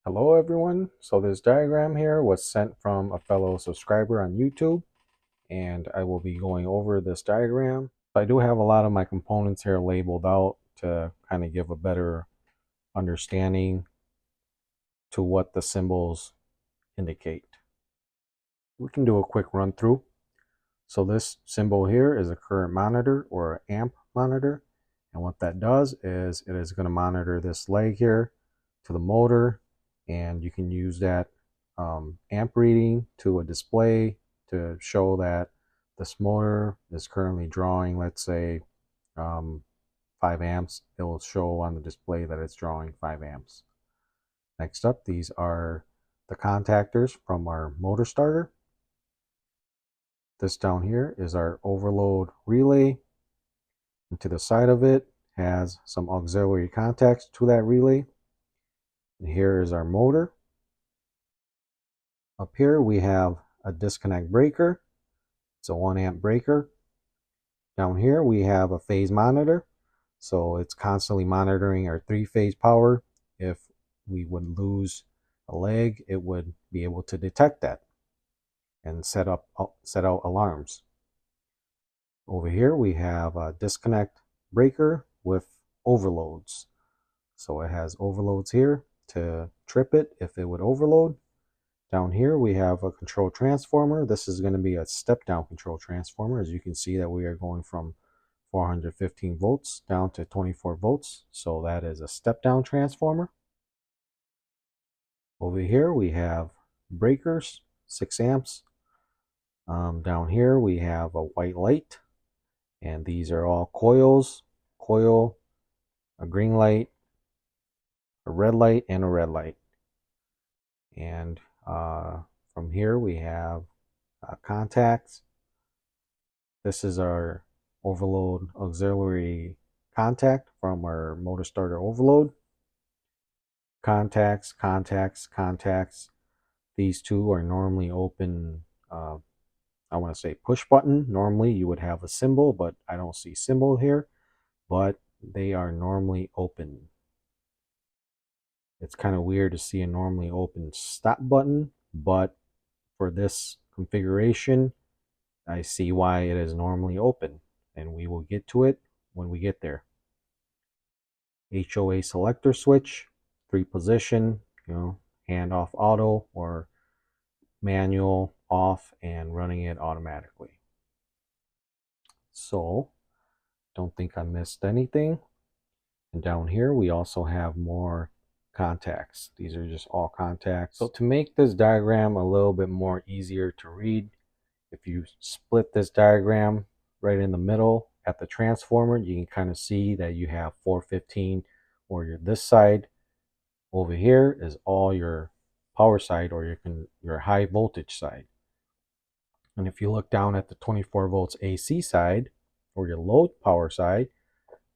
Hello everyone. So this diagram here was sent from a fellow subscriber on YouTube, and I will be going over this diagram. I do have a lot of my components here labeled out to kind of give a better understanding to what the symbols indicate. We can do a quick run through. So this symbol here is a current monitor or amp monitor, and what that does is it is going to monitor this leg here to the motor, and you can use that amp reading to a display to show that this motor is currently drawing, let's say, 5 amps. It will show on the display that it's drawing 5 amps. Next up, these are the contactors from our motor starter. This down here is our overload relay, and to the side of it has some auxiliary contacts to that relay. And here is our motor. Up here we have a disconnect breaker. It's a 1 amp breaker. Down here we have a phase monitor. So it's constantly monitoring our 3-phase power. If we would lose a leg, it would be able to detect that and set out alarms. Over here we have a disconnect breaker with overloads. So it has overloads here to trip it if it would overload. Down here we have a control transformer. This is going to be a step down control transformer. As you can see that we are going from 415 volts down to 24 volts. So that is a step down transformer. Over here we have breakers, 6 amps. Down here we have a white light, and these are all coils. Coil, a green light, a red light, and a red light. And from here we have contacts. This is our overload auxiliary contact from our motor starter overload. Contacts, contacts, contacts. These two are normally open. I want to say push button. Normally you would have a symbol, but I don't see symbol here. But they are normally open. It's kind of weird to see a normally open stop button, but for this configuration, I see why it is normally open, and we will get to it when we get there. HOA selector switch, 3-position, hand off auto or manual off and running it automatically. So, don't think I missed anything. And down here we also have more contacts. These are just all contacts. So to make this diagram a little bit more easier to read, if you split this diagram right in the middle at the transformer, you can kind of see that you have 415, or this side over here is all your power side, or your high voltage side. And if you look down at the 24 volts AC side, or your low power side,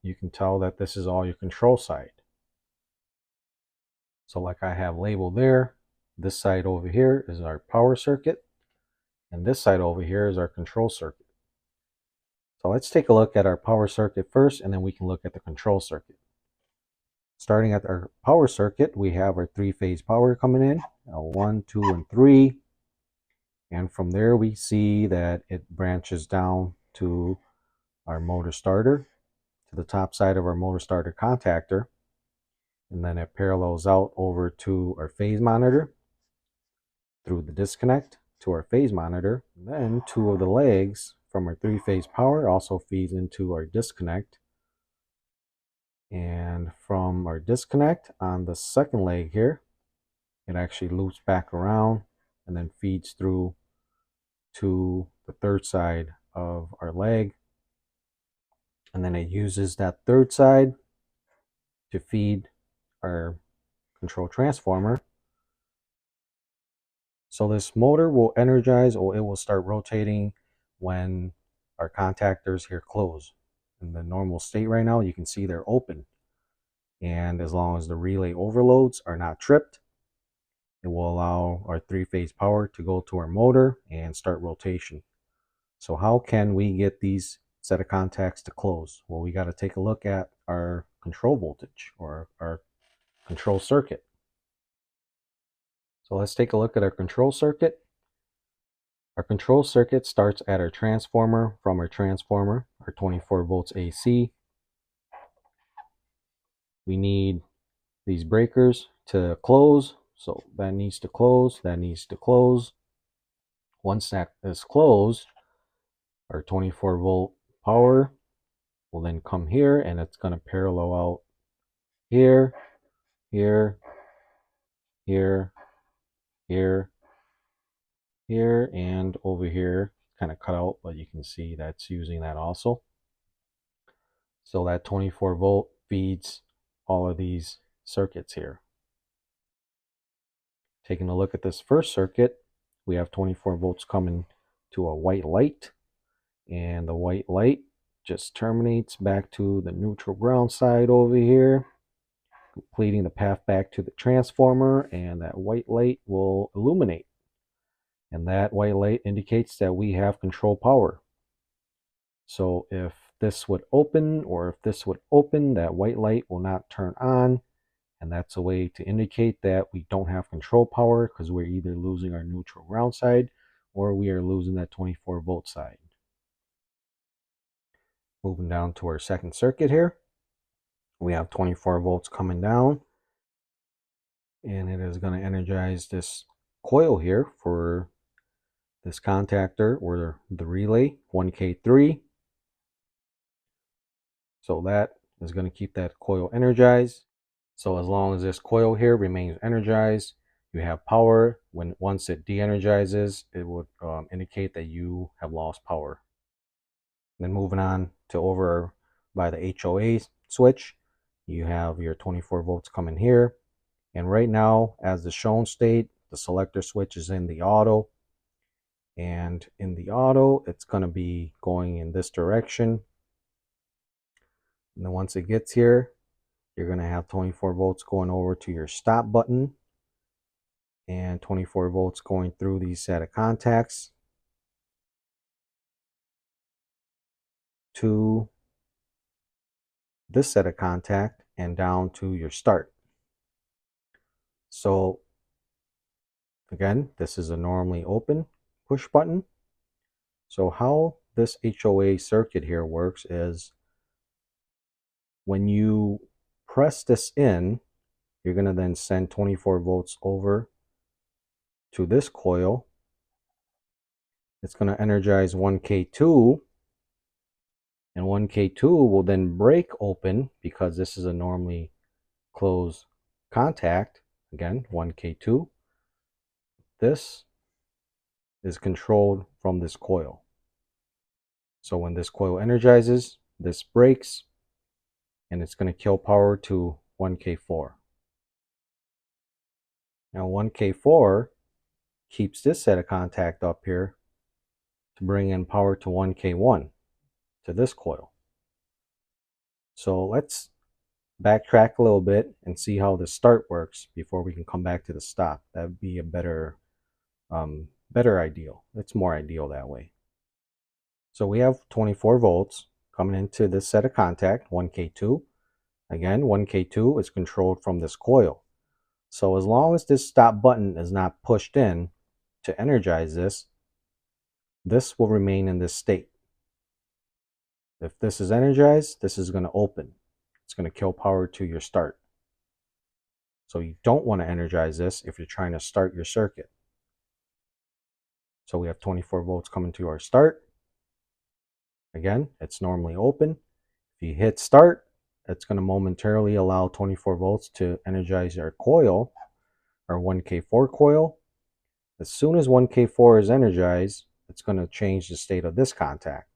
you can tell that this is all your control side. So like I have labeled there, this side over here is our power circuit, and this side over here is our control circuit. So let's take a look at our power circuit first, and then we can look at the control circuit. Starting at our power circuit, we have our 3-phase power coming in, 1, 2, and 3. And from there we see that it branches down to our motor starter, to the top side of our motor starter contactor, and then it parallels out over to our phase monitor through the disconnect to our phase monitor. And then 2 of the legs from our 3-phase power also feeds into our disconnect, and from our disconnect on the second leg here, it actually loops back around and then feeds through to the third side of our leg, and then it uses that third side to feed our control transformer. So this motor will energize, or it will start rotating when our contactors here close. In the normal state right now, you can see they're open, and as long as the relay overloads are not tripped, it will allow our 3-phase power to go to our motor and start rotation. So how can we get these set of contacts to close? Well, we got to take a look at our control voltage, or our control circuit. So let's take a look at our control circuit. Our control circuit starts at our transformer. From our transformer, our 24 volts AC. We need these breakers to close. So that needs to close, that needs to close. Once that is closed, our 24 volt power will then come here, and it's going to parallel out here, here, here, here, here, and over here. Kind of cut out, but you can see that's using that also. So that 24 volt feeds all of these circuits here. Taking a look at this first circuit, we have 24 volts coming to a white light, and the white light just terminates back to the neutral ground side over here, completing the path back to the transformer, and that white light will illuminate. And that white light indicates that we have control power. So if this would open, or if this would open, that white light will not turn on. And that's a way to indicate that we don't have control power, because we're either losing our neutral ground side or we are losing that 24 volt side. Moving down to our second circuit here, we have 24 volts coming down, and it is going to energize this coil here for this contactor or the relay 1K3. So that is going to keep that coil energized. So as long as this coil here remains energized, you have power. Once it de-energizes, it would indicate that you have lost power. Then moving on to over by the HOA switch, you have your 24 volts coming here. And right now, as the shown state, the selector switch is in the auto. And in the auto, it's going to be going in this direction. And then once it gets here, you're going to have 24 volts going over to your stop button, and 24 volts going through these set of contacts to this set of contact and down to your start. So again, this is a normally open push button. So how this HOA circuit here works is when you press this in, you're going to then send 24 volts over to this coil. It's going to energize 1K2, and 1K2 will then break open because this is a normally closed contact. Again, 1K2. This is controlled from this coil. So when this coil energizes, this breaks, and it's going to kill power to 1K4. Now 1K4 keeps this set of contact up here to bring in power to 1K1 to this coil. So let's backtrack a little bit and see how the start works before we can come back to the stop. That would be a better ideal. It's more ideal that way. So we have 24 volts coming into this set of contact, 1K2. Again, 1K2 is controlled from this coil. So as long as this stop button is not pushed in to energize this, this will remain in this state. If this is energized, this is going to open. It's going to kill power to your start. So you don't want to energize this if you're trying to start your circuit. So we have 24 volts coming to our start. Again, it's normally open. If you hit start, it's going to momentarily allow 24 volts to energize our coil, our 1K4 coil. As soon as 1K4 is energized, it's going to change the state of this contact.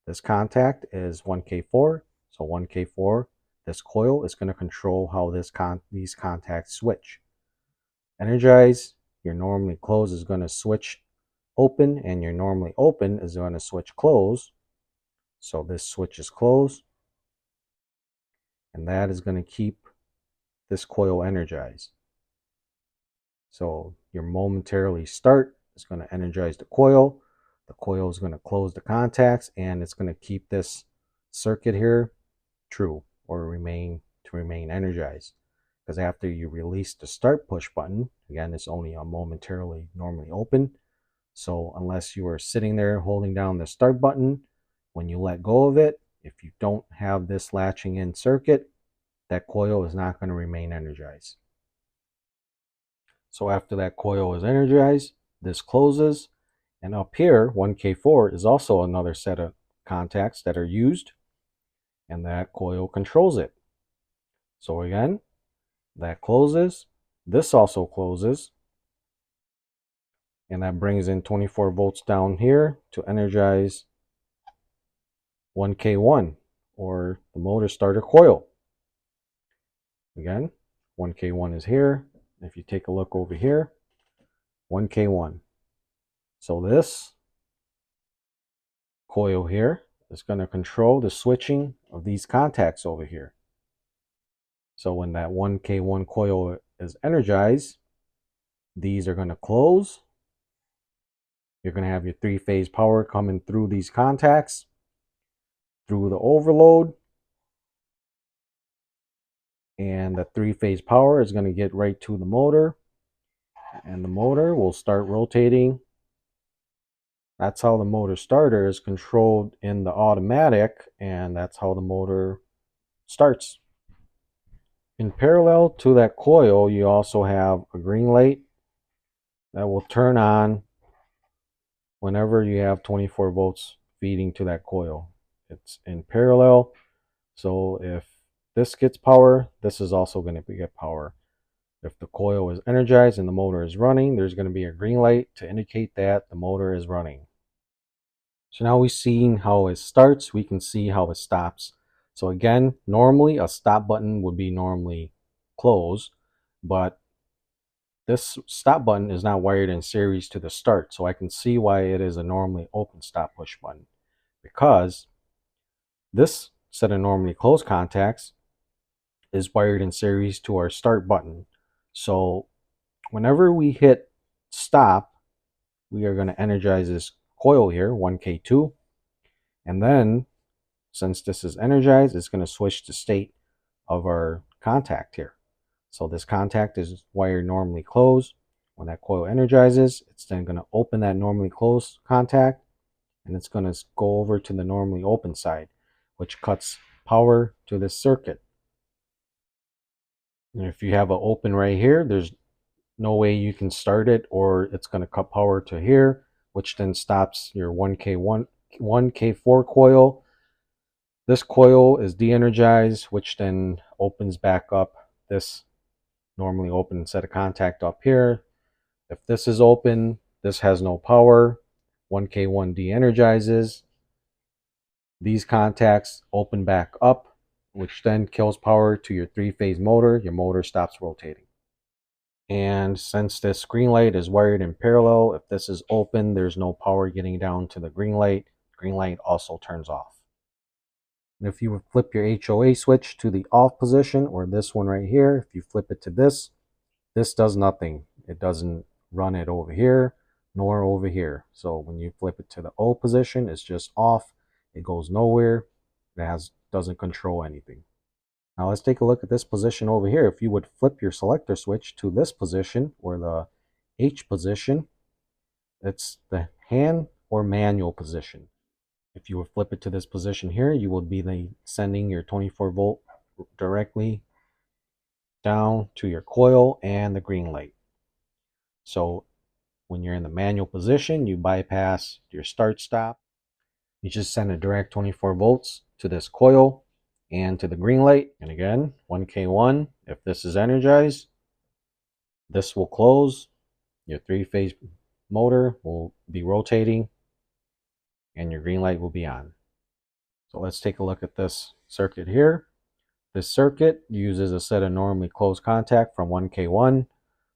This contact is 1K4, so 1K4, this coil is going to control how these contacts switch. Energize, your normally closed is going to switch open, and your normally open is going to switch close. So this switch is closed, and that is going to keep this coil energized. So your momentarily start is going to energize the coil. The coil is going to close the contacts, and it's going to keep this circuit here true, or remain energized. because after you release the start push button, again, it's only momentarily normally open. So unless you are sitting there holding down the start button, when you let go of it, if you don't have this latching in circuit, that coil is not going to remain energized. So after that coil is energized, this closes, and up here, 1K4 is also another set of contacts that are used, and that coil controls it. So again, that closes, this also closes, and that brings in 24 volts down here to energize 1K1, or the motor starter coil. Again, 1K1 is here. If you take a look over here, 1K1. So this coil here is going to control the switching of these contacts over here. So when that 1K1 coil is energized, these are going to close. You're going to have your three-phase power coming through these contacts, through the overload, and the three-phase power is going to get right to the motor, and the motor will start rotating. That's how the motor starter is controlled in the automatic, and that's how the motor starts. In parallel to that coil, you also have a green light that will turn on whenever you have 24 volts feeding to that coil. It's in parallel, so if this gets power, this is also going to get power. If the coil is energized and the motor is running, there's going to be a green light to indicate that the motor is running. So now we've seen how it starts, we can see how it stops. So again, normally a stop button would be normally closed, but this stop button is not wired in series to the start. So I can see why it is a normally open stop push button, because this set of normally closed contacts is wired in series to our start button. So whenever we hit stop, we are going to energize this coil here, 1K2, and then since this is energized, it's going to switch the state of our contact here. So this contact is wired normally closed. When that coil energizes, it's then going to open that normally closed contact, and it's going to go over to the normally open side, which cuts power to this circuit. And if you have an open right here, there's no way you can start it, or it's going to cut power to here, which then stops your 1K4 coil. This coil is de-energized, which then opens back up this normally open set of contact up here. If this is open, this has no power. 1K1 de-energizes. These contacts open back up, which then kills power to your three-phase motor. Your motor stops rotating. And since this green light is wired in parallel, if this is open, there's no power getting down to the green light. Green light also turns off. And if you would flip your HOA switch to the off position, or this one right here, if you flip it to this does nothing. It doesn't run it over here, nor over here. So when you flip it to the O position, it's just off. It goes nowhere. It doesn't control anything. Now let's take a look at this position over here. If you would flip your selector switch to this position, or the H position, it's the hand or manual position. If you would flip it to this position here, you would be sending your 24 volt directly down to your coil and the green light. So when you're in the manual position, you bypass your start stop. You just send a direct 24 volts to this coil and to the green light. And again, 1K1, if this is energized, this will close. Your three-phase motor will be rotating and your green light will be on. So let's take a look at this circuit here. This circuit uses a set of normally closed contact from 1K1.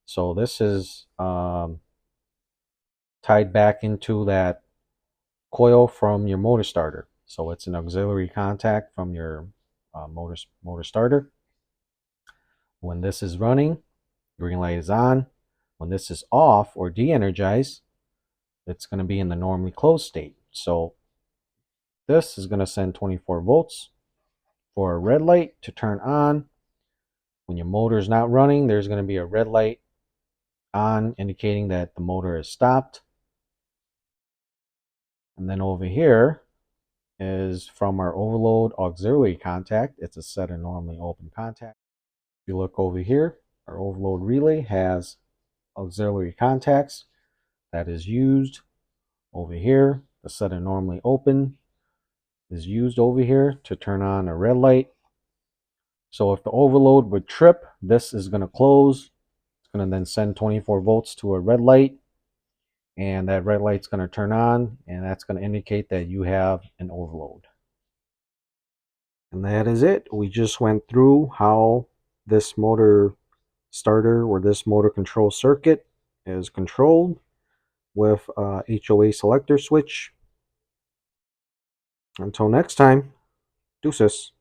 So this is tied back into that coil from your motor starter. So it's an auxiliary contact from your motor starter. When this is running, green light is on. When this is off or de-energized, it's going to be in the normally closed state. So this is going to send 24 volts for a red light to turn on. When your motor is not running, there's going to be a red light on indicating that the motor is stopped. And then over here is from our overload auxiliary contact. It's a set and normally open contact. If you look over here, our overload relay has auxiliary contacts that is used over here. The set and normally open is used over here to turn on a red light. So if the overload would trip, this is going to close. It's going to then send 24 volts to a red light, and that red light's going to turn on, and that's going to indicate that you have an overload. And that is it. We just went through how this motor starter or this motor control circuit is controlled with a HOA selector switch. Until next time, deuces.